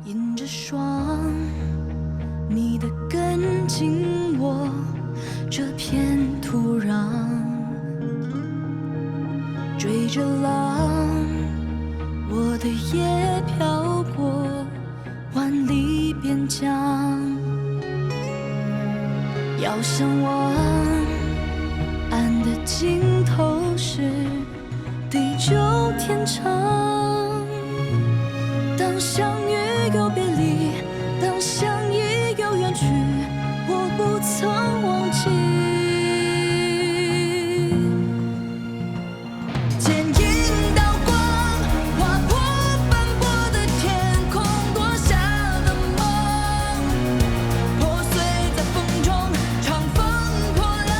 迎着霜，你的跟紧我这片土壤，追着浪，我的夜飘过万里边疆，遥相望，岸的尽头是地久天长。当相遇又别离，当相依又远去，我不曾忘记。剪影刀光，划破斑驳的天空，夺下的梦，破碎在风中，长风破浪，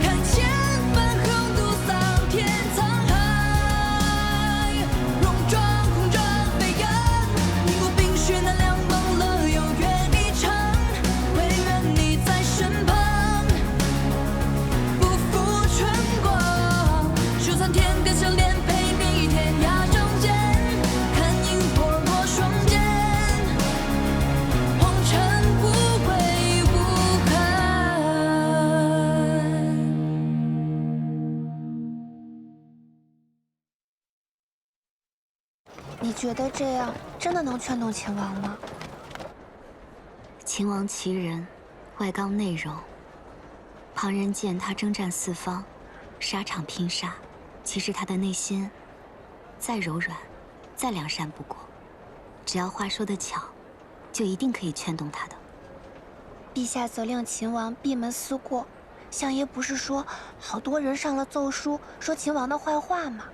看千帆横渡桑田沧海，戎装红装飞扬，逆过冰雪那凉，梦了又圆一场，唯愿你在身旁，不负春光，就算天边相连，陪你天涯中间，看萤火落双肩，红尘无悔无憾。你觉得这样真的能劝动秦王吗？秦王其人，外刚内柔。旁人见他征战四方，沙场拼杀，其实他的内心再柔软，再良善不过。只要话说得巧，就一定可以劝动他的。陛下责令秦王闭门思过，相爷不是说好多人上了奏书，说秦王的坏话吗？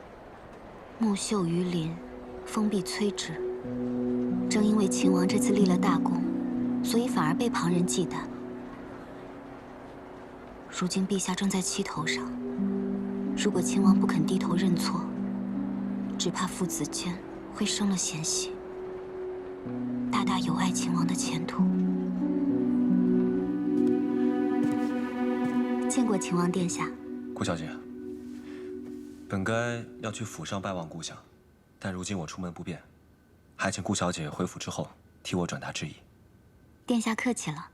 木秀于林，风必摧之。正因为秦王这次立了大功，所以反而被旁人忌惮。如今陛下正在气头上，如果秦王不肯低头认错，只怕父子间会生了嫌隙，大大有碍秦王的前途。见过秦王殿下。顾小姐，本该要去府上拜望顾相，但如今我出门不便，还请顾小姐回府之后替我转达致意。殿下客气了。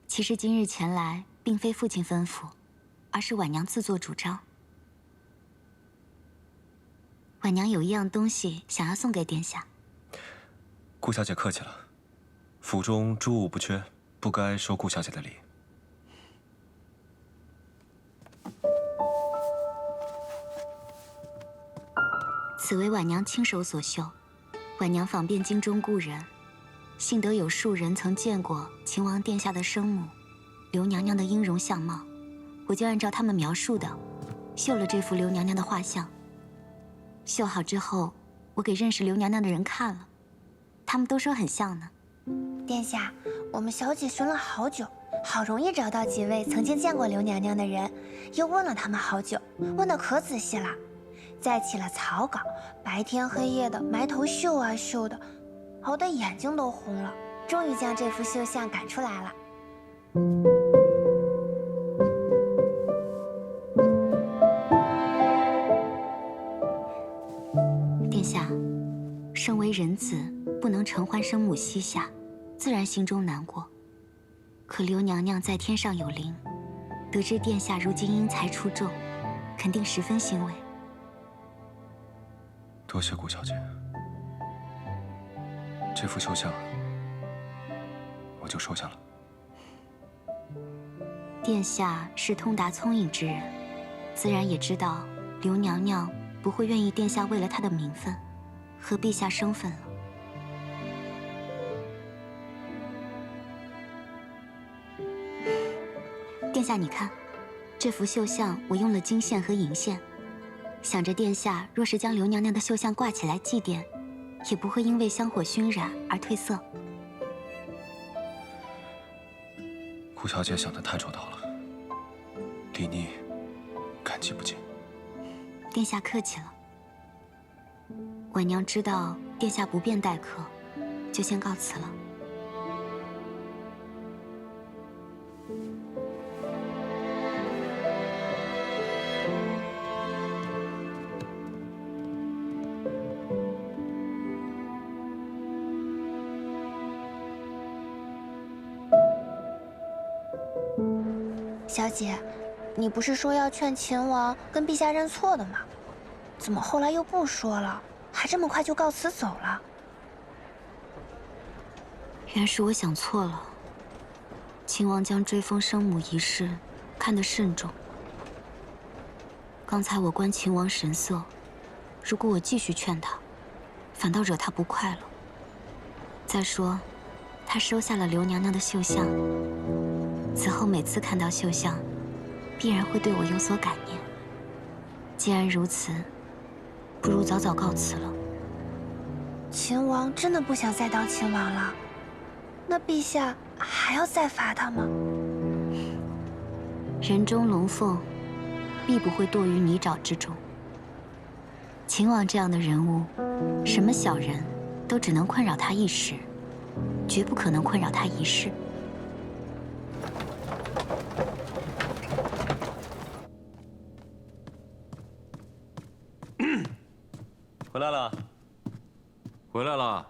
其实今日前来，并非父亲吩咐，而是婉娘自作主张。婉娘有一样东西想要送给殿下。顾小姐客气了，府中诸物不缺，不该收顾小姐的礼。此为婉娘亲手所绣。婉娘访遍京中故人，幸得有数人曾见过秦王殿下的生母刘娘娘的音容相貌，我就按照他们描述的，绣了这幅刘娘娘的画像。绣好之后，我给认识刘娘娘的人看了，他们都说很像呢。殿下，我们小姐寻了好久，好容易找到几位曾经见过刘娘娘的人，又问了他们好久，问得可仔细了，再起了草稿，白天黑夜的埋头绣啊绣的，熬得眼睛都红了，终于将这幅绣像赶出来了。殿下，身为人子，不能承欢生母膝下，自然心中难过。可刘娘娘在天上有灵，得知殿下如今因才出众，肯定十分欣慰。多谢顾小姐，这幅绣像我就收下了。殿下是通达聪颖之人，自然也知道刘娘娘不会愿意殿下为了她的名分和陛下生分了。殿下，你看，这幅绣像我用了金线和银线，想着殿下若是将刘娘娘的绣像挂起来祭奠，也不会因为香火熏染而褪色。顾小姐想得太周到了，李妮感激不尽。殿下客气了。婉娘知道殿下不便待客，就先告辞了。小姐，你不是说要劝秦王跟陛下认错的吗？怎么后来又不说了，还这么快就告辞走了？原是我想错了。秦王将追封生母一事看得慎重。刚才我观秦王神色，如果我继续劝他，反倒惹他不快了。再说，他收下了刘娘娘的绣像，此后每次看到绣像，必然会对我有所感念。既然如此，不如早早告辞了。秦王真的不想再当秦王了？那陛下还要再罚他吗？人中龙凤，必不会堕于泥沼之中。秦王这样的人物，什么小人都只能困扰他一时，绝不可能困扰他一世。回来了，回来了。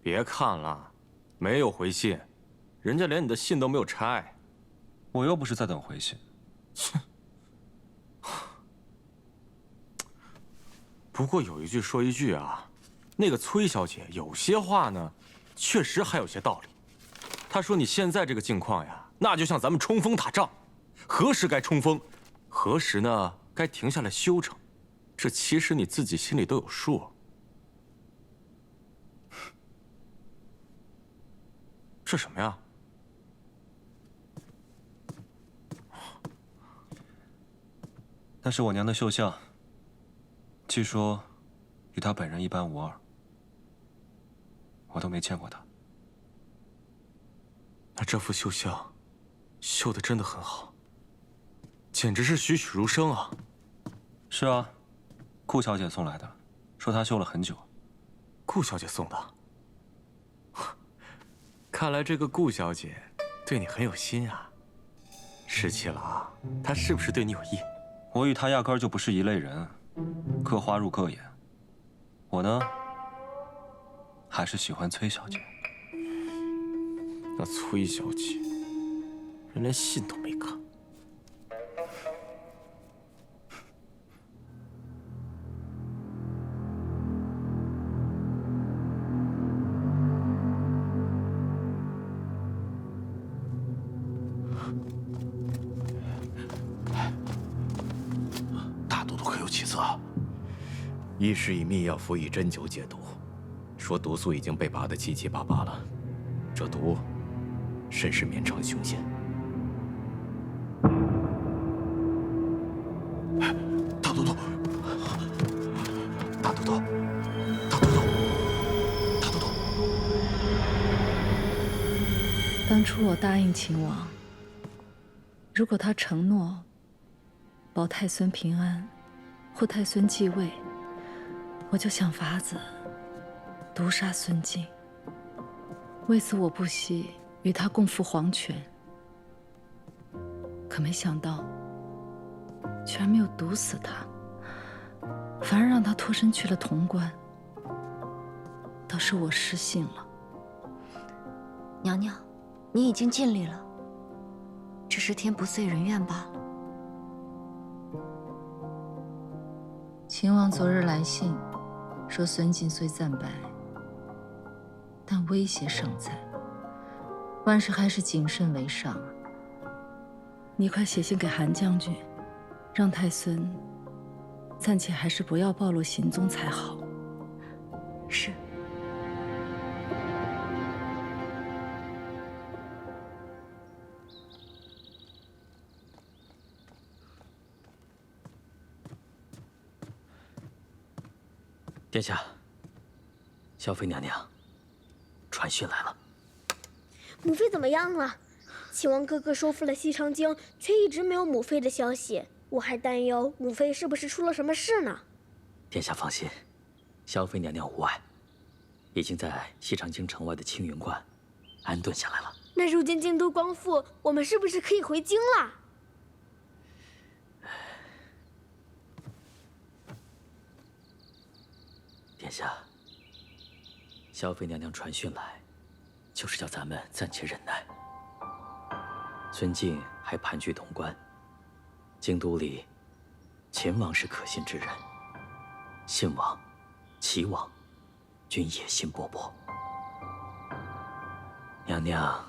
别看了，没有回信，人家连你的信都没有拆。我又不是在等回信。不过有一句说一句啊，那个崔小姐有些话呢，确实还有些道理。她说你现在这个境况呀，那就像咱们冲锋打仗，何时该冲锋，何时呢该停下来休整，这其实你自己心里都有数。这什么呀？那是我娘的绣像，据说与她本人一般无二，我都没见过她。那这幅绣像，绣的真的很好，简直是栩栩如生啊！是啊，顾小姐送来的，说她绣了很久。顾小姐送的。看来这个顾小姐对你很有心啊。失气了啊，她是不是对你有意？我与她压根儿就不是一类人，各花入各眼。我呢，还是喜欢崔小姐。那崔小姐，人连信都没看。大都督可有起色？医师以秘药辅以针灸解毒，说毒素已经被拔得七七八八了，这毒甚是绵长凶险。大都督，大都督，大都督，大都督！当初我答应秦王，如果他承诺保太孙平安，或太孙继位，我就想法子毒杀孙敬。为此我不惜与他共赴黄泉，可没想到居然没有毒死他，反而让他脱身去了潼关。倒是我失信了。娘娘，你已经尽力了，只是天不遂人愿罢了。秦王昨日来信，说孙敬虽战败，但威胁尚在，万事还是谨慎为上啊。你快写信给韩将军，让太孙暂且还是不要暴露行踪才好。是。殿下，萧妃娘娘传讯来了。母妃怎么样了？秦王哥哥收复了西长京，却一直没有母妃的消息，我还担忧母妃是不是出了什么事呢？殿下放心，萧妃娘娘无碍，已经在西长京城外的青云观安顿下来了。那如今京都光复，我们是不是可以回京了？殿下，萧妃娘娘传讯来，就是叫咱们暂且忍耐。孙敬还盘踞潼关，京都里，秦王是可信之人，信王、齐王均野心勃勃。娘娘，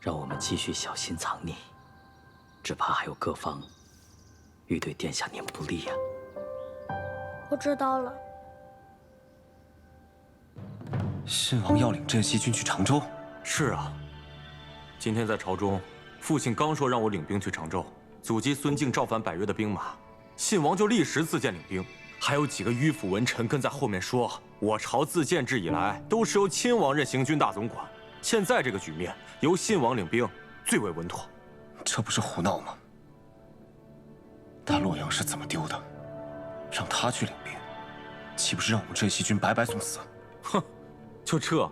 让我们继续小心藏匿，只怕还有各方欲对殿下您不利呀。我知道了。信王要领镇西军去常州。是啊，今天在朝中，父亲刚说让我领兵去常州，阻击孙敬造反百越的兵马，信王就立时自荐领兵，还有几个迂腐文臣跟在后面说，我朝自建制以来都是由亲王任行军大总管，现在这个局面由信王领兵最为稳妥。这不是胡闹吗？大洛阳是怎么丢的？让他去领兵，岂不是让我们镇西军白白送死？哼，就这，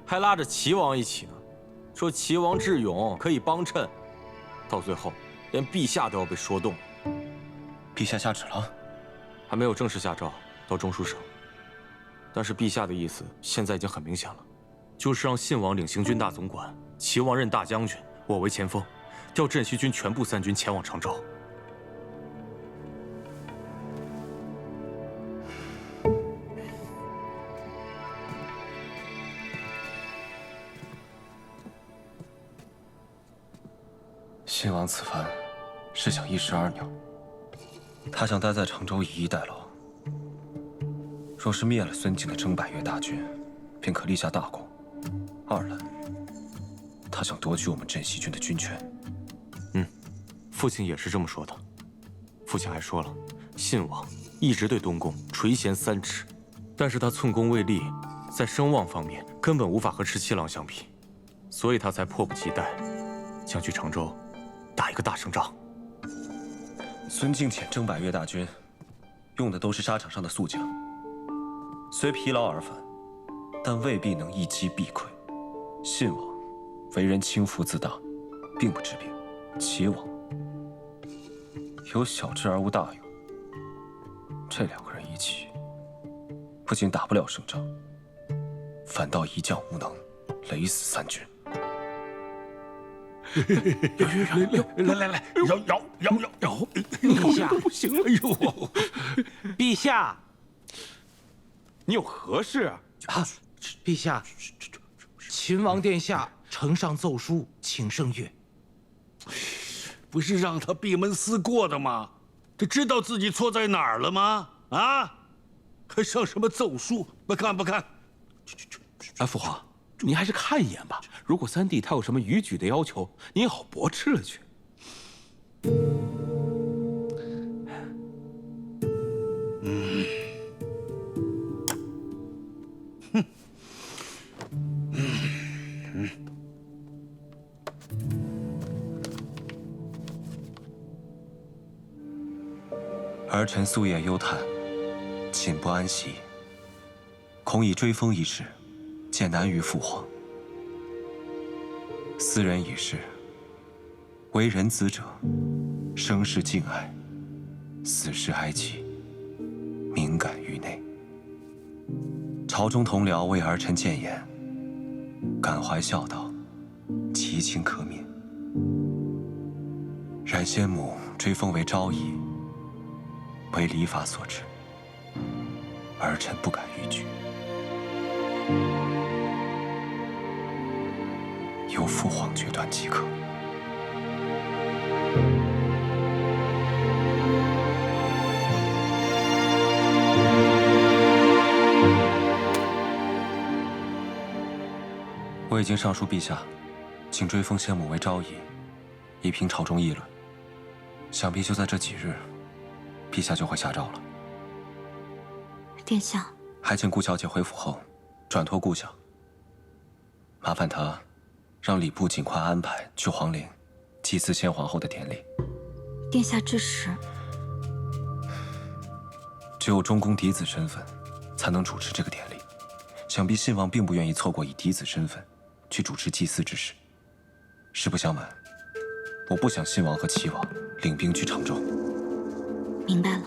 还拉着齐王一起呢，说齐王智勇可以帮衬，到最后连陛下都要被说动。陛下下旨了？还没有正式下诏到中书省，但是陛下的意思现在已经很明显了，就是让信王领行军大总管，齐王任大将军，我为前锋，调镇西军全部3军前往常州。信王此番是想一石二鸟，他想待在常州以逸待劳。若是灭了孙敬的征百越大军，便可立下大功；二来，他想夺取我们镇西军的军权。父亲也是这么说的。父亲还说了，信王一直对东宫垂涎3尺，但是他寸功未立，在声望方面根本无法和17郎相比，所以他才迫不及待想去常州打一个大胜仗。孙敬遣征百越大军，用的都是沙场上的宿将，虽疲劳而返，但未必能一击必溃。信王为人轻浮自大，并不治病；齐王有小智而无大勇，这2个人一起，不仅打不了胜仗，反倒一将无能，累死3军。来，摇！陛下不行了，陛下，你有何事啊？陛下，秦王殿下呈上奏书，请圣阅。不是让他闭门思过的吗？他知道自己错在哪儿了吗？啊，还上什么奏书？不看。父皇，您还是看一眼吧。如果三弟他有什么逾矩的要求，您也好驳斥了去。儿臣夙夜忧叹，寝不安息，恐以追封一事，渐难于父皇。斯人已逝，为人子者，生世敬爱，死时哀戚，敏感于内。朝中同僚为儿臣谏言，感怀孝道，其情可悯。然先母追封为昭仪，为礼法所致，儿臣不敢逾矩。由父皇决断即可。我已经上书陛下，请追封先母为昭仪，以平朝中议论。想必就在这几日，陛下就会下诏了。殿下，还请顾小姐回府后，转托顾想，麻烦她让礼部尽快安排去皇陵祭祀先皇后的典礼。殿下之时，只有中宫嫡子身份，才能主持这个典礼。想必信王并不愿意错过以嫡子身份去主持祭祀之事。实不相瞒，我不想信王和齐王领兵去常州。明白了，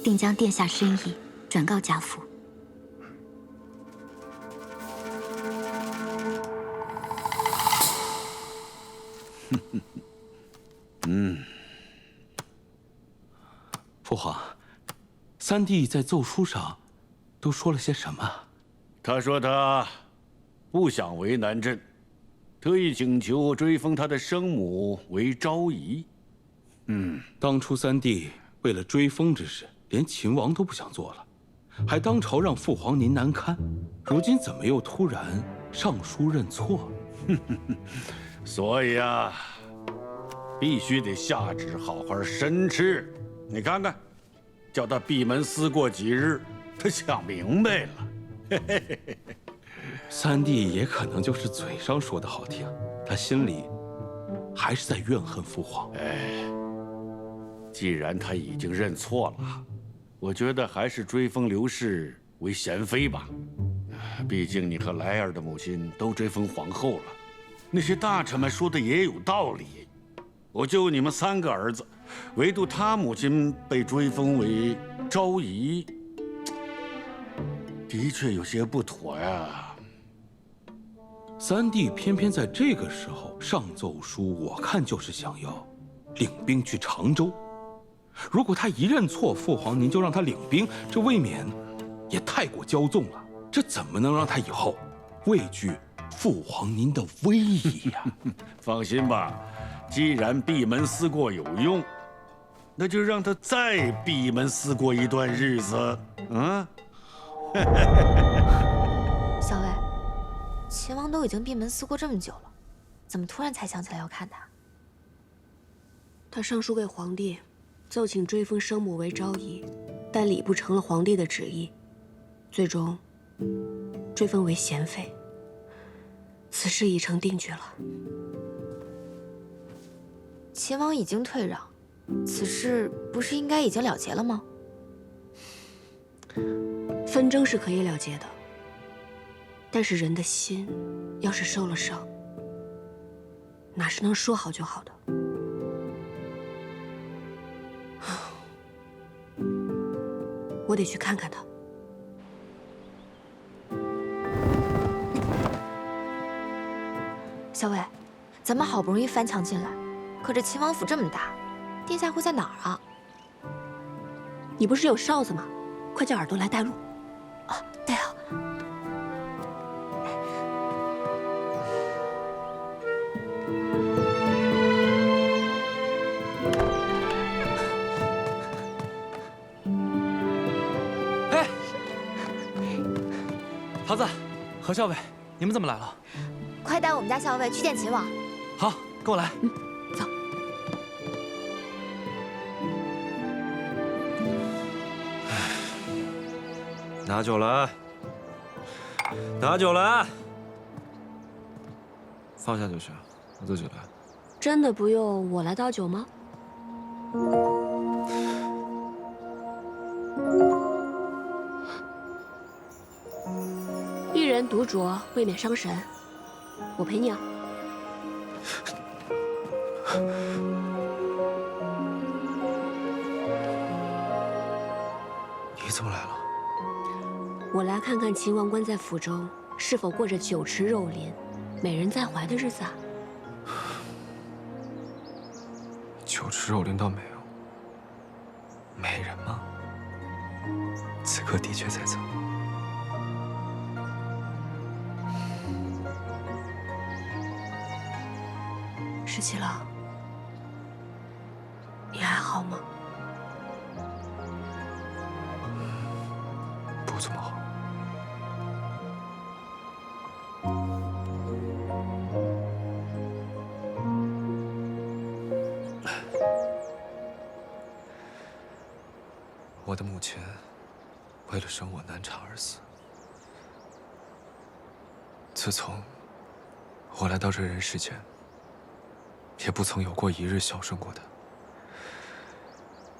定将殿下深意转告家父。父皇，三弟在奏书上都说了些什么？他说他不想为难朕，特意请求追封他的生母为昭仪。当初三弟为了追封之事，连秦王都不想做了，还当朝让父皇您难堪。如今怎么又突然上书认错了？所以啊，必须得下旨好好申斥。你看看，叫他闭门思过几日，他想明白了。三弟也可能就是嘴上说的好听，他心里还是在怨恨父皇。既然他已经认错了，我觉得还是追封刘氏为贤妃吧。毕竟你和莱儿的母亲都追封皇后了，那些大臣们说的也有道理。我就你们3个儿子，唯独他母亲被追封为昭仪，的确有些不妥呀。三弟偏偏在这个时候上奏书，我看就是想要领兵去常州。如果他一认错，父皇您就让他领兵，这未免也太过骄纵了。这怎么能让他以后畏惧父皇您的威仪呀？放心吧，既然闭门思过有用，那就让他再闭门思过一段日子。小魏，秦王都已经闭门思过这么久了，怎么突然才想起来要看他？他上书给皇帝，奏请追封生母为昭仪，但礼部成了皇帝的旨意，最终追封为贤妃。此事已成定局了。秦王已经退让，此事不是应该已经了结了吗？纷争是可以了结的，但是人的心要是受了伤，哪是能说好就好的？我得去看看他。小伟，咱们好不容易翻墙进来，可这秦王府这么大，殿下会在哪儿啊？你不是有哨子吗？快叫耳朵来带路。啊，对啊。哎，桃子，何校尉，你们怎么来了？快带我们家校尉去见秦王。好，跟我来。走。拿酒来，拿酒来。放下就行，我自己来。真的不用我来倒酒吗？一人独酌，未免伤神。我陪你啊。你怎么来了？我来看看秦王关在府中是否过着酒池肉林、美人在怀的日子啊。酒池肉林倒没有，美人吗？此刻的确在侧。十七郎，你还好吗？不怎么好。我的母亲为了生我难产而死。自从我来到这人世间，也不曾有过一日孝顺过她。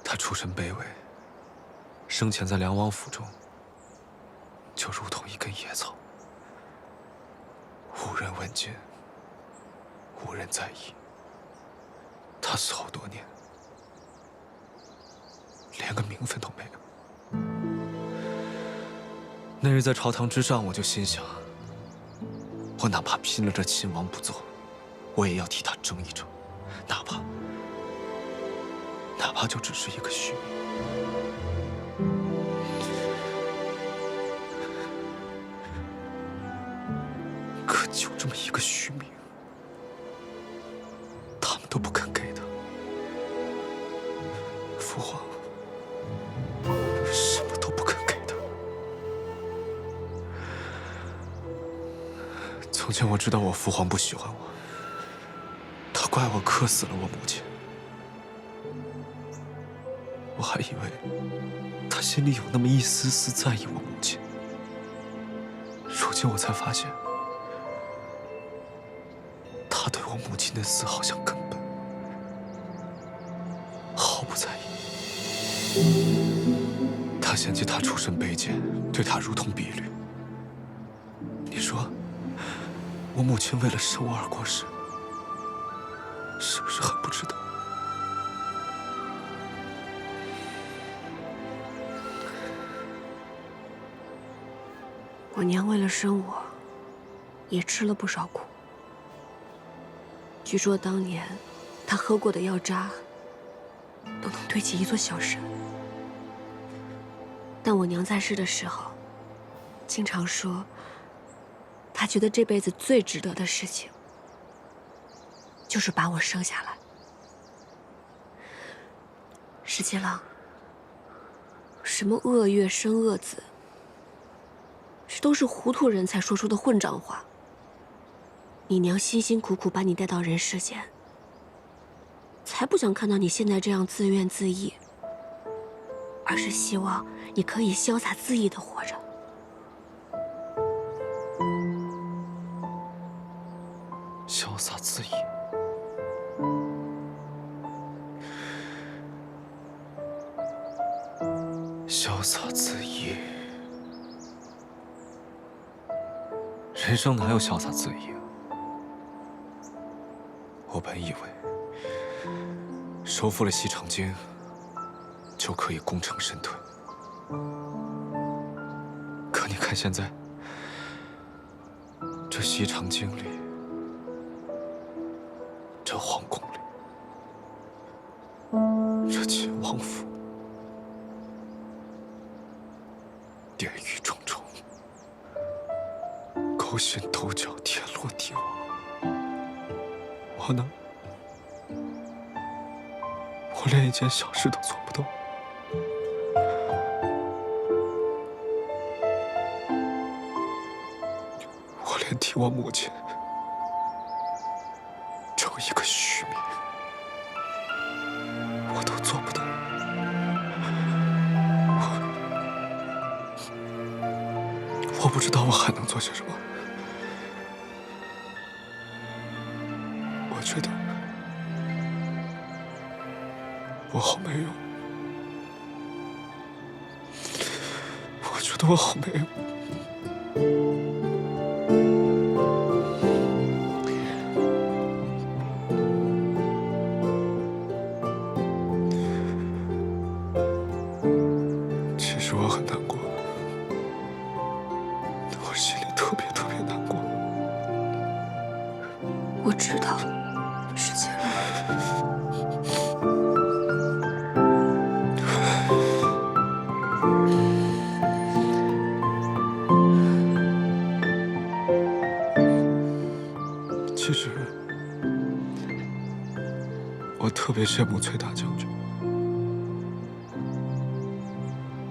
她出身卑微，生前在梁王府中，就如同一根野草，无人问津，无人在意。她死后多年，连个名分都没有。那日在朝堂之上，我就心想，我哪怕拼了这秦王不做，我也要替他争一争。哪怕就只是一个虚名。可就这么一个虚名，他们都不肯给的。父皇什么都不肯给的。从前我知道我父皇不喜欢我，他怪我克死了我母亲。我还以为他心里有那么一丝丝在意我母亲，如今我才发现，他对我母亲的死好像根本毫不在意。他嫌弃他出身卑贱，对他如同婢女。你说，我母亲为了生我而过世，是不是很不值得？我娘为了生我，也吃了不少苦。据说当年，她喝过的药渣，都能堆起一座小山。但我娘在世的时候，经常说，她觉得这辈子最值得的事情，就是把我生下来。石七郎，什么恶月生恶子？这都是糊涂人才说出的混账话。你娘辛辛苦苦把你带到人世间，才不想看到你现在这样自怨自艾，而是希望你可以潇洒恣意的活着。潇洒恣意。潇洒恣意。人生哪有潇洒恣意啊？我本以为收复了西长京，就可以功成身退。可你看现在，这西长京里，这皇宫里，这秦王府，殿宇重重，勾心斗角，天罗地网。我呢？我连一件小事都做不到。我连替我母亲争一个虚名，我都做不到。我不知道我还能做些什么。我觉得我好没用。我觉得我好没用。其实我很难过，我心里特别特别难过。我知道，石青郎。其实，我特别羡慕崔大将军。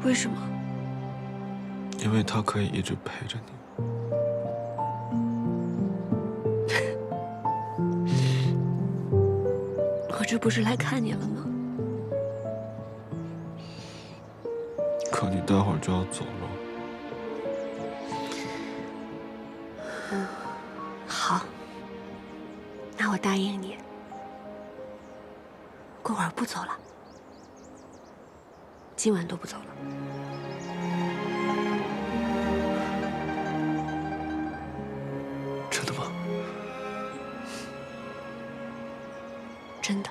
为什么？因为他可以一直陪着你。我这不是来看你了吗？可你待会儿就要走了。好，那我答应你，过会儿不走了，今晚都不走了。真的吗？真的。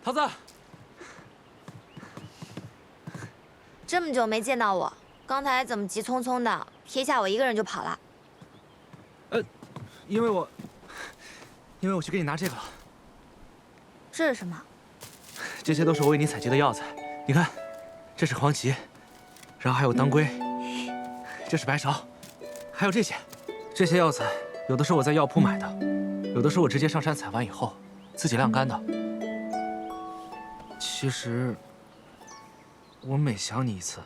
桃子，这么久没见到我，刚才怎么急匆匆的撇下我一个人就跑了？因为我去给你拿这个了。这是什么？这些都是我为你采集的药材。你看，这是黄芪，然后还有当归，这是白芍，还有这些。这些药材有的是我在药铺买的，有的是我直接上山采完以后自己晾干的。其实，我每想你一次，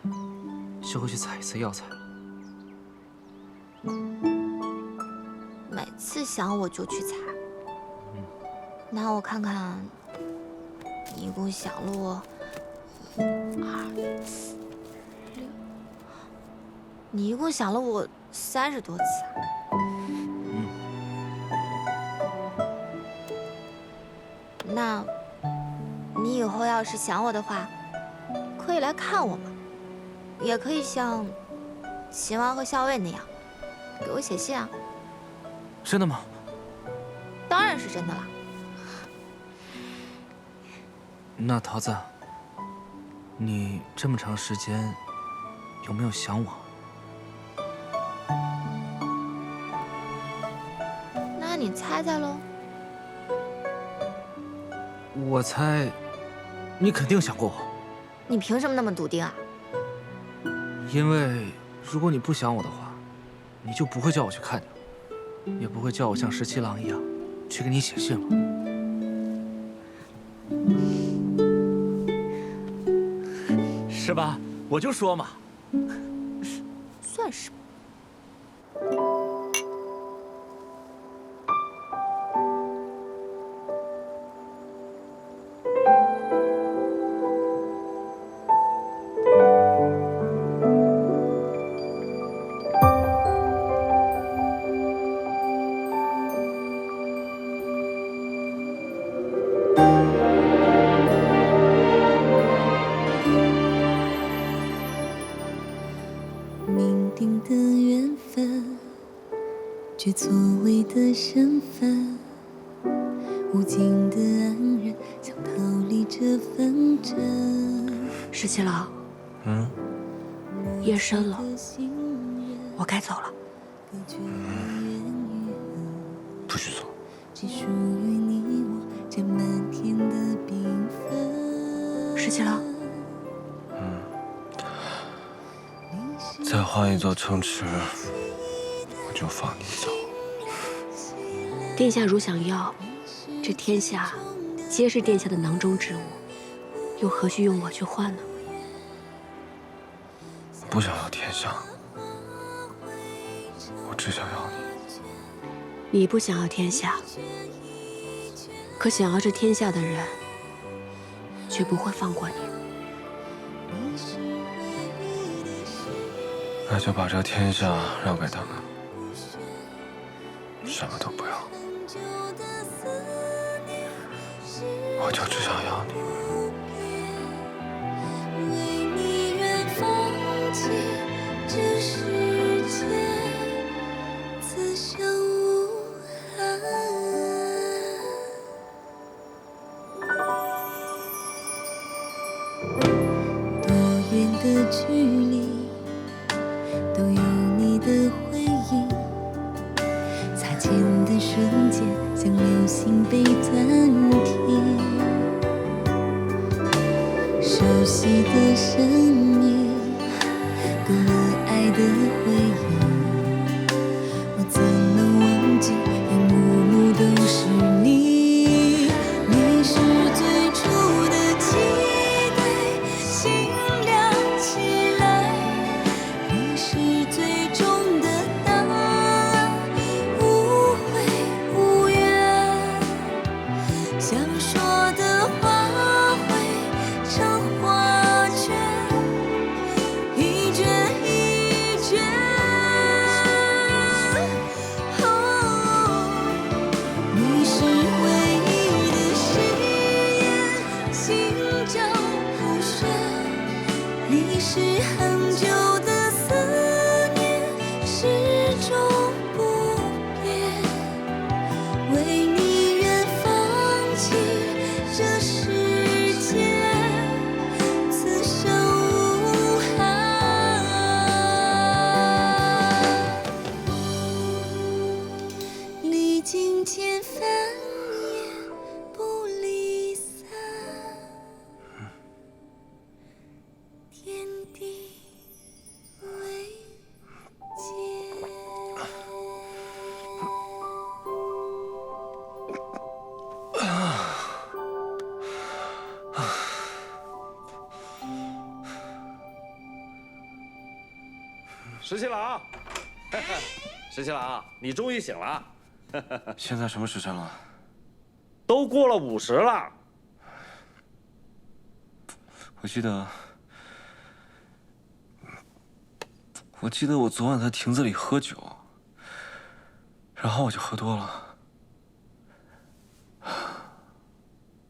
就会去采一次药材。每次想我就去采。那我看看，你一共想了我1、2、4、6，你一共想了我30多次。那，你以后要是想我的话，可以来看我嘛，也可以像秦王和校尉那样，给我写信啊。真的吗？当然是真的了。那桃子，你这么长时间有没有想我？那你猜猜喽。我猜，你肯定想过我。你凭什么那么笃定啊？因为如果你不想我的话，你就不会叫我去看你，也不会叫我像17郎一样去给你写信了。是吧？我就说嘛。算是吧。命定的缘分，却错位的身份，无尽的安然，想逃离这纷争。17郎，夜深了，我该走了。不许走。只属于你我这漫天的缤纷。 17郎，再换一座城池，我就放你走。殿下如想要，这天下皆是殿下的囊中之物，又何须用我去换呢？不想要天下，我只想要你。你不想要天下，可想要这天下的人，却不会放过你。 那就把这天下让给他们，什么都不要，我就只想要你。为你愿放弃这世界，此生无憾。多远的距离？ 都有你的回应，擦肩的瞬间像流星被暂停，熟悉的声音，勾勒爱的回忆，我怎能忘记，一幕幕都是你，你是最初的期待，心亮起来。 你是最终的答案，无悔无怨。想说的话汇成画卷，一卷一卷。你是唯一的誓言，心照不宣。你是很久的。 始终不变，为你愿放弃这十七郎，十七郎，你终于醒了。现在什么时辰了？都过了50了。我记得我昨晚在亭子里喝酒，然后我就喝多了。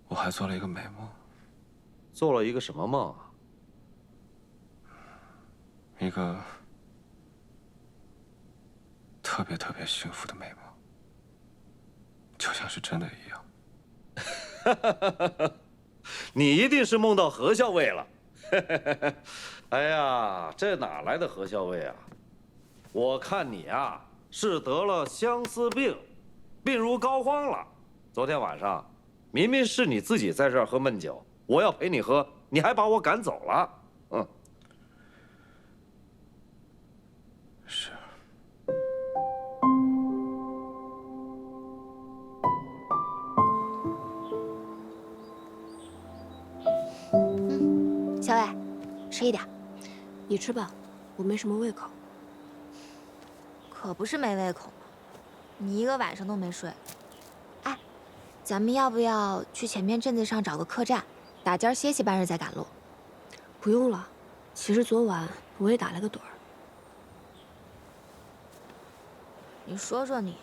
我还做了一个美梦。做了一个什么梦啊？一个特别特别幸福的美梦，就像是真的一样。你一定是梦到何校尉了。哎呀，这哪来的何校尉啊？我看你啊是得了相思病，病入膏肓了。昨天晚上明明是你自己在这儿喝闷酒，我要陪你喝，你还把我赶走了。是。小伟，吃一点。你吃吧，我没什么胃口。可不是没胃口嘛，你一个晚上都没睡。哎，咱们要不要去前面镇子上找个客栈，打尖歇息半日再赶路？不用了，其实昨晚我也打了个盹儿。你说说你，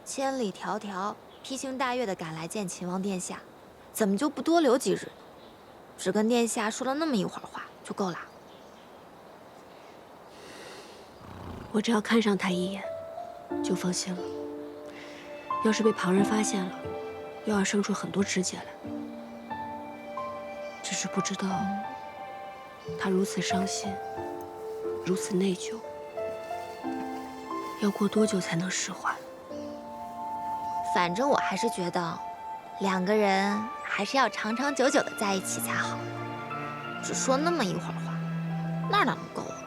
千里迢迢、披星戴月的赶来见秦王殿下，怎么就不多留几日呢？只跟殿下说了那么一会儿话就够了。我只要看上他一眼，就放心了。要是被旁人发现了，又要生出很多枝节来。只是不知道，他如此伤心，如此内疚，要过多久才能释怀？反正我还是觉得，两个人还是要长长久久的在一起才好。只说那么一会儿话，哪能够啊？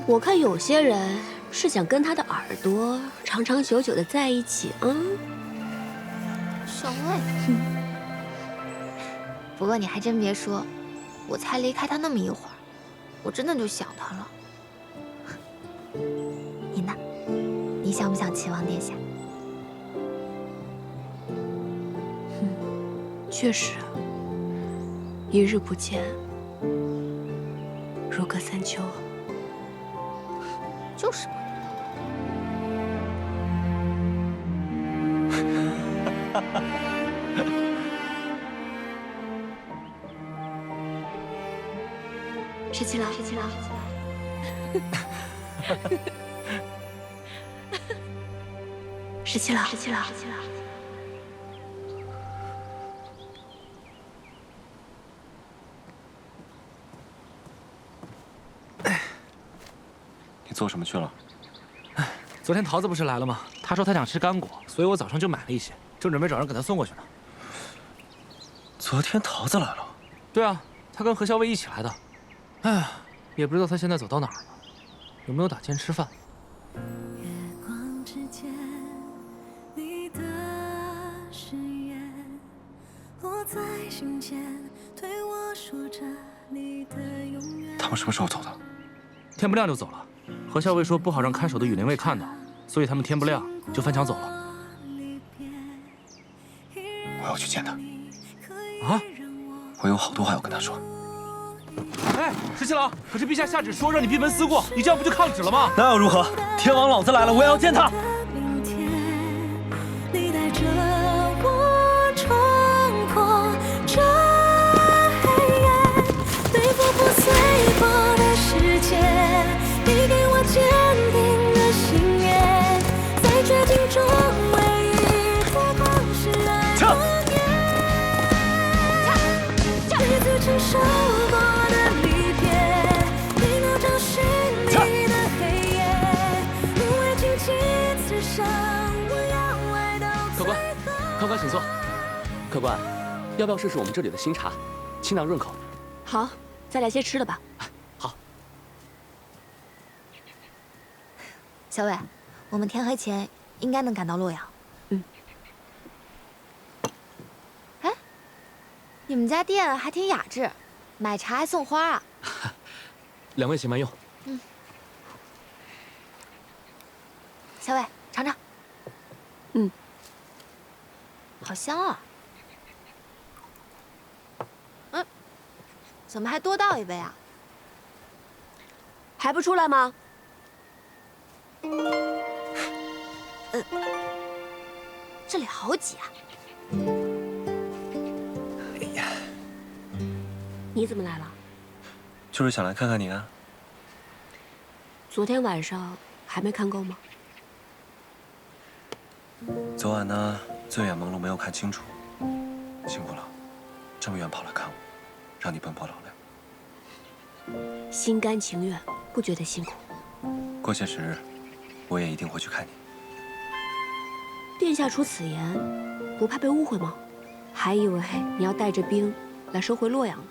我看有些人是想跟他的耳朵长长久久的在一起啊。小魏，不过你还真别说，我才离开他那么一会儿，我真的就想他了。你呢？你想不想秦王殿下？确实，一日不见，如隔三秋。就是嘛。十七郎，十七郎，十七郎。你做什么去了？昨天桃子不是来了吗？她说她想吃干果，所以我早上就买了一些，正准备找人给她送过去呢。昨天桃子来了？对啊，她跟何校尉一起来的。哎呀，也不知道她现在走到哪儿了，有没有打尖吃饭？月光之间，你的誓言落在心间，对我说着你的永远。他们什么时候走的？天不亮就走了。何校尉说不好让看守的羽林卫看到，所以他们天不亮就翻墙走了。我要去见他。啊？我有好多话要跟他说。哎，十七郎，可是陛下下旨说让你闭门思过，你这样不就抗旨了吗？那又如何？天王老子来了，我也要见他。你带着我冲破这黑夜，对付破碎过的世界。你给我坚定的信念，在绝境中唯一的光是爱多年。每次承受过的离别，你能找寻你的黑夜，无畏荆棘刺伤，我要爱到最后。客官请坐。客官，要不要试试我们这里的新茶，清凉润口。好，再来些吃的吧。好。小伟，我们天黑前应该能赶到洛阳。嗯。哎，你们家店还挺雅致，买茶还送花啊？两位请慢用。小伟，尝尝。好香啊！怎么还多倒一杯啊？还不出来吗？这里好挤啊！哎呀，你怎么来了？就是想来看看你啊。昨天晚上还没看够吗？昨晚呢，醉眼朦胧没有看清楚，辛苦了，这么远跑来看我，让你奔波劳累。心甘情愿，不觉得辛苦。过些时，我也一定会去看你。殿下出此言，不怕被误会吗？还以为你要带着兵来收回洛阳呢。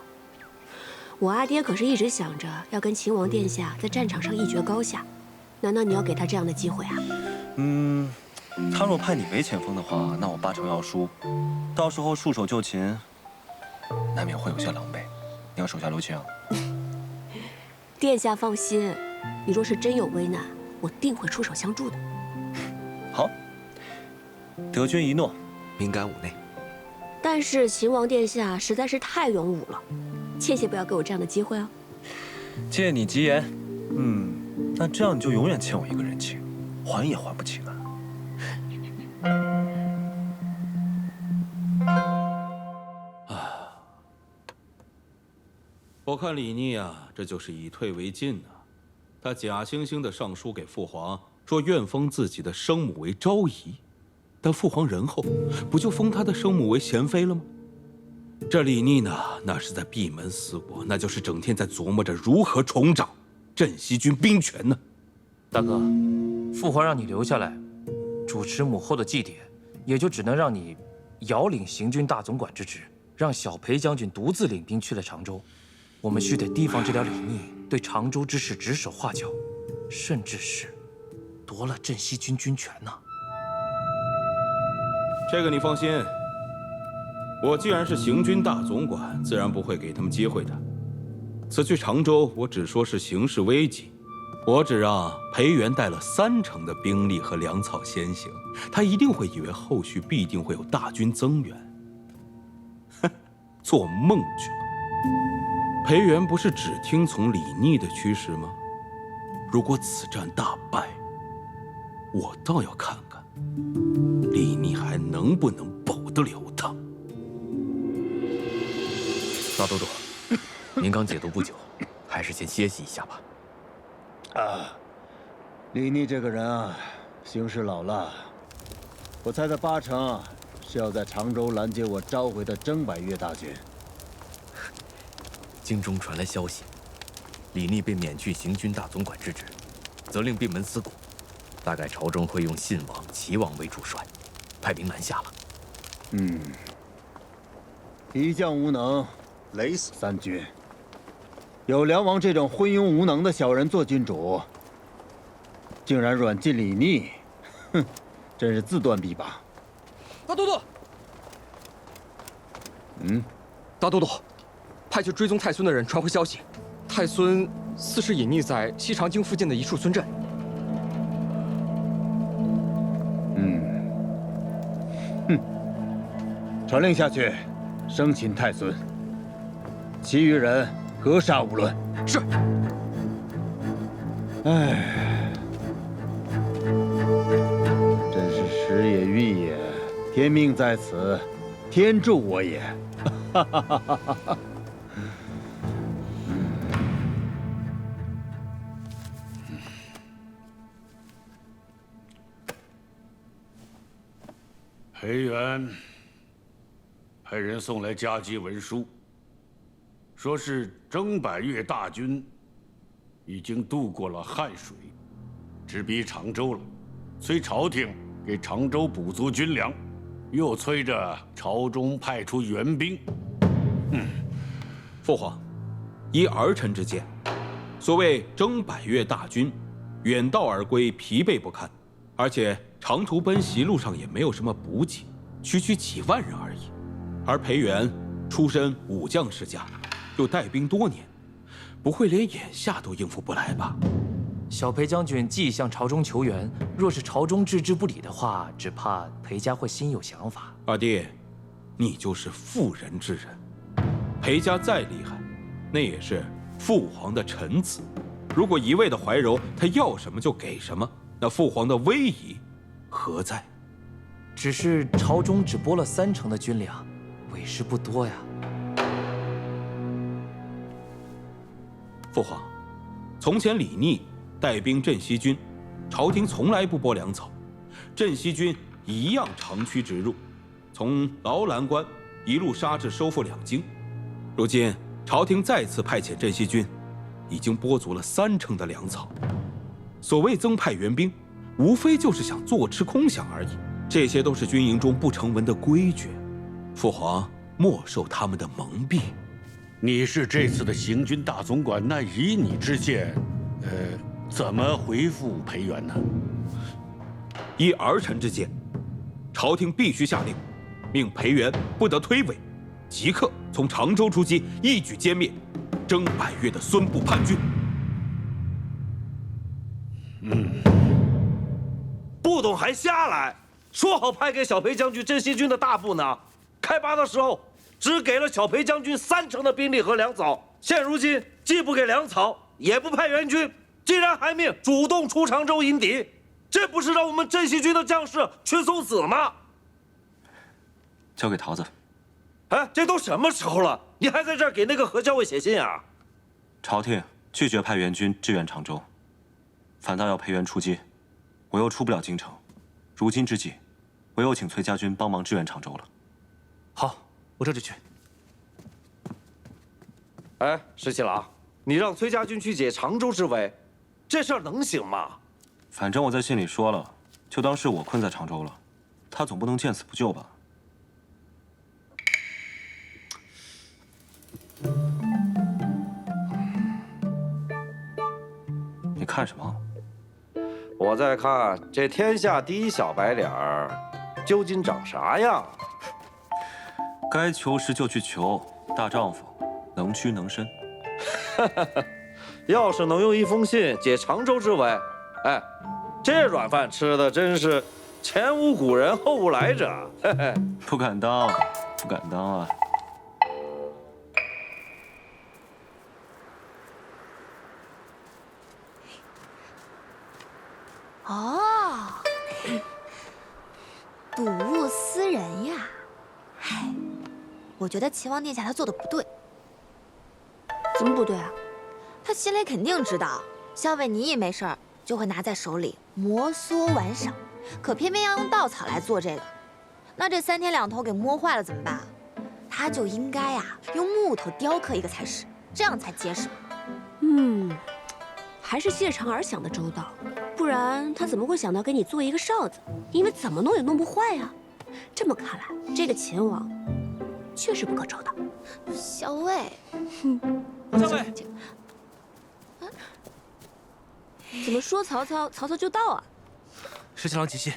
我阿爹可是一直想着要跟秦王殿下在战场上一决高下，难道你要给他这样的机会啊？他若派你为前锋的话，那我8成要输，到时候束手就擒，难免会有些狼狈。你要手下留情。殿下放心，你若是真有危难，我定会出手相助的。好，得君一诺，敏感五内。但是秦王殿下实在是太勇武了，切不要给我这样的机会哦。借你吉言。那这样你就永远欠我一个人情，还也还不清啊。我看李逆啊，这就是以退为进啊。他假惺惺的上书给父皇，说愿封自己的生母为昭仪，但父皇仁厚，不就封他的生母为贤妃了吗？这李逆呢，那是在闭门思过，那就是整天在琢磨着如何重掌镇西军兵权呢。大哥，父皇让你留下来，主持母后的祭典，也就只能让你遥领行军大总管之职，让小裴将军独自领兵去了常州。我们须得提防这条李逆对常州之事指手画脚，甚至是夺了镇西军军权呢。这个你放心，我既然是行军大总管，自然不会给他们机会的。此去常州，我只说是形势危急，我只让裴元带了3成的兵力和粮草先行，他一定会以为后续必定会有大军增援。哼，做梦去吧！裴元不是只听从李逆的驱使吗？如果此战大败，我倒要看看李逆还能不能保得了他。大都督，您刚解毒不久，还是先歇息一下吧。李逆这个人啊，行事老辣，我猜他8成是要在常州拦截我召回的征百越大军。京中传来消息，李逆被免去行军大总管之职，责令闭门思过。大概朝中会用信王、齐王为主帅，派兵南下了。一将无能，累死3军。有梁王这种昏庸无能的小人做君主，竟然软禁李逆，哼，真是自断臂膀。大都督，大都督，派去追踪太孙的人传回消息，太孙似是隐匿在西长京附近的一处村镇。传令下去，生擒太孙，其余人格杀勿论。是。唉，真是时也运也，天命在此，天助我也。哈哈哈哈哈哈！裴元派人送来加急文书，说是征百越大军已经渡过了汉水，直逼常州了，催朝廷给常州补足军粮，又催着朝中派出援兵。父皇，依儿臣之见，所谓征百越大军，远道而归，疲惫不堪，而且长途奔袭，路上也没有什么补给，区区几万人而已。而裴元出身武将世家，又带兵多年，不会连眼下都应付不来吧？小裴将军既向朝中求援，若是朝中置之不理的话，只怕裴家会心有想法。二弟，你就是妇人之人，裴家再厉害，那也是父皇的臣子。如果一味的怀柔，他要什么就给什么，那父皇的威仪何在？只是朝中只拨了30%的军粮，为时不多呀。父皇，从前李逆带兵镇西军，朝廷从来不拨粮草，镇西军一样长驱直入，从劳兰关一路杀至收复两京。如今朝廷再次派遣镇西军，已经拨足了30%的粮草。所谓增派援兵，无非就是想坐吃空饷而已。这些都是军营中不成文的规矩，父皇莫受他们的蒙蔽。你是这次的行军大总管，那以你之见，怎么回复裴元呢？依儿臣之见，朝廷必须下令，命裴元不得推诿，即刻从常州出击，一举歼灭征百越的孙部叛军。不懂还瞎来！说好派给小裴将军镇西军的大部呢，开拔的时候只给了小裴将军30%的兵力和粮草，现如今既不给粮草，也不派援军，竟然还命主动出常州迎敌，这不是让我们镇西军的将士去送死吗？交给桃子。哎，这都什么时候了，你还在这儿给那个何校尉写信啊？朝廷拒绝派援军支援常州，反倒要裴元出击，我又出不了京城，如今之计，唯有请崔家军帮忙支援常州了。好，我这就去。哎，石七郎，你让崔家军去解常州之围，这事儿能行吗？反正我在信里说了，就当是我困在常州了，他总不能见死不救吧？你看什么？我在看这天下第一小白脸儿究竟长啥样。该求时就去求，大丈夫能屈能伸。要是能用一封信解常州之围，哎，这软饭吃的真是前无古人后无来者。嘿嘿，不敢当，不敢当啊！哦，睹物思人呀！唉，我觉得秦王殿下他做的不对。怎么不对啊？他心里肯定知道，校尉你一没事儿就会拿在手里摩挲玩赏，可偏偏要用稻草来做这个，那这3天2头给磨坏了怎么办？他就应该呀，用木头雕刻一个才是，这样才结实。还是谢长儿想的周到，不然他怎么会想到给你做一个哨子？因为怎么弄也弄不坏呀。这么看来，这个秦王确实不可周到。校尉，校尉，怎么说曹操，曹操就到啊？石七郎急信。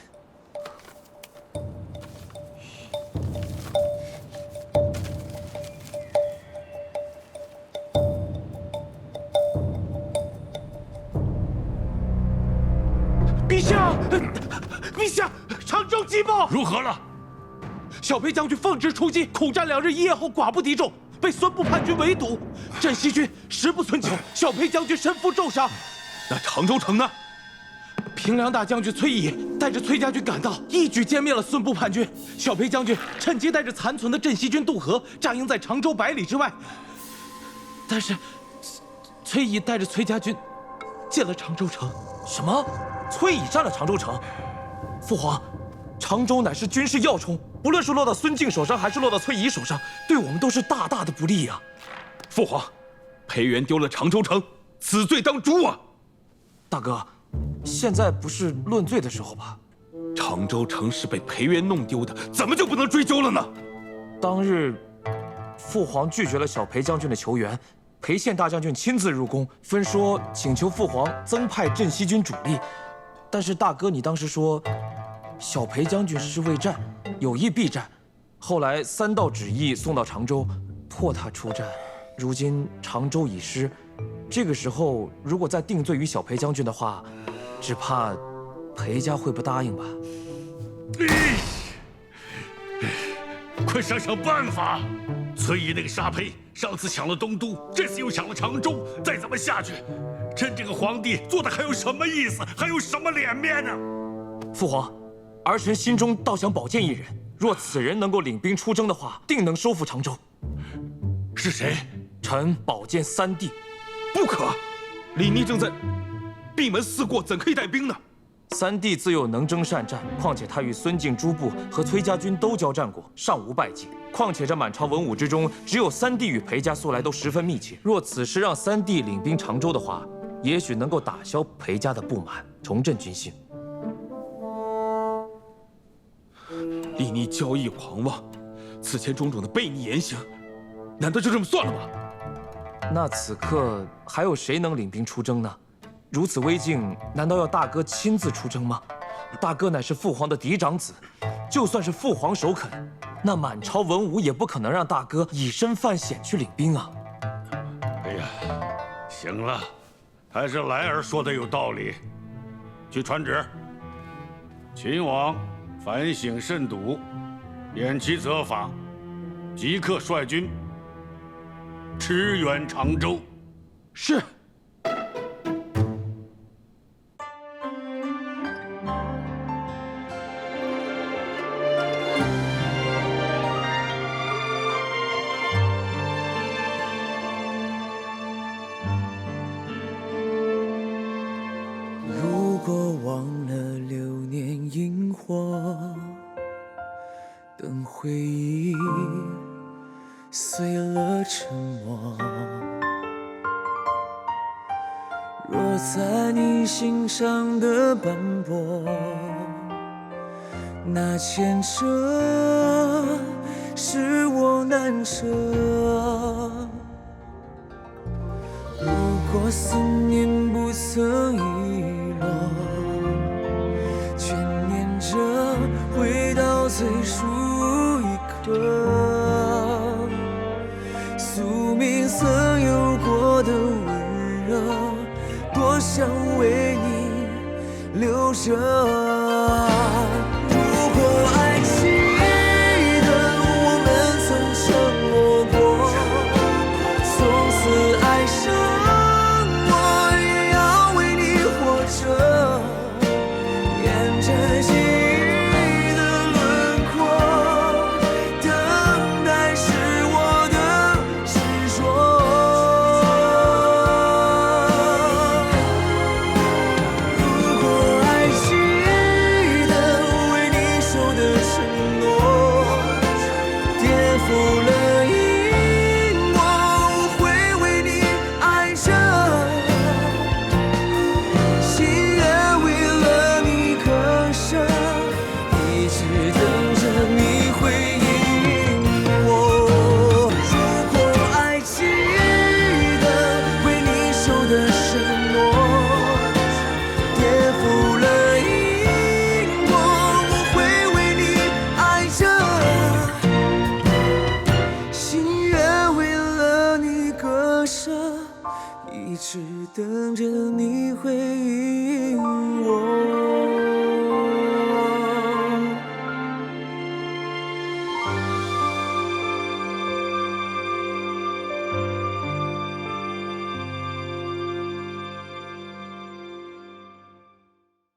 陛下，陛下，常州急报！如何了？小裴将军奉旨出击，苦战2日1夜后寡不敌众，被孙部叛军围堵，镇西军食不存久，小裴将军身负重伤。那常州城呢？平凉大将军崔乙带着崔家军赶到，一举歼灭了孙部叛军。小裴将军趁机带着残存的镇西军渡河，扎营在常州100里之外。但是，崔乙带着崔家军进了常州城。什么？崔乙占了常州城？父皇，常州乃是军事要冲，不论是落到孙敬手上，还是落到崔乙手上，对我们都是大大的不利呀。父皇，裴元丢了常州城，此罪当诛啊！大哥，现在不是论罪的时候吧？常州城是被裴元弄丢的，怎么就不能追究了呢？当日，父皇拒绝了小裴将军的求援，裴宪大将军亲自入宫，分说请求父皇增派镇西军主力。但是大哥，你当时说，小裴将军是未战，有意避战，后来3道旨意送到常州，迫他出战。如今常州已失，这个时候如果再定罪于小裴将军的话，只怕裴家会不答应吧。快想想办法！崔姨那个沙胚，上次抢了东都，这次又抢了常州，再这么下去，朕这个皇帝做的还有什么意思？还有什么脸面呢？父皇，儿臣心中倒想保荐一人，若此人能够领兵出征的话，定能收复常州。是谁？臣保荐三弟。不可，李逆正在闭门思过，怎可以带兵呢？三弟自幼能征善战，况且他与孙敬诸部和崔家军都交战过，尚无败绩。况且这满朝文武之中，只有三弟与裴家素来都十分密切。若此时让三弟领兵常州的话，也许能够打消裴家的不满，重振军心。李逆骄逸狂妄，此前种种的悖逆言行，难道就这么算了吗？那此刻还有谁能领兵出征呢？如此危境，难道要大哥亲自出征吗？大哥乃是父皇的嫡长子，就算是父皇首肯，那满朝文武也不可能让大哥以身犯险去领兵啊！哎呀，行了，还是莱儿说的有道理。去传旨，秦王反省慎笃，偃其责罚，即刻率军驰援常州。是。如果忘了流年萤火，等回忆碎了沉默。若在你心上的斑驳，那牵扯是我难舍。如果思念不曾遗落，眷念着回到最初一刻，宿命曾有过的温热，多想为你留着。如果爱记得我们曾承诺过，从此爱上我也要为你活着，沿着记忆的轮廓，等待是我的执着。如果爱记得为你守的承诺，颠覆了因果，我会为你爱着，心愿为了你割舍，一直等着你回应我。如果爱记得为你守的承诺，颠覆了因果，我会为你爱着，心愿为了你割舍，一直等着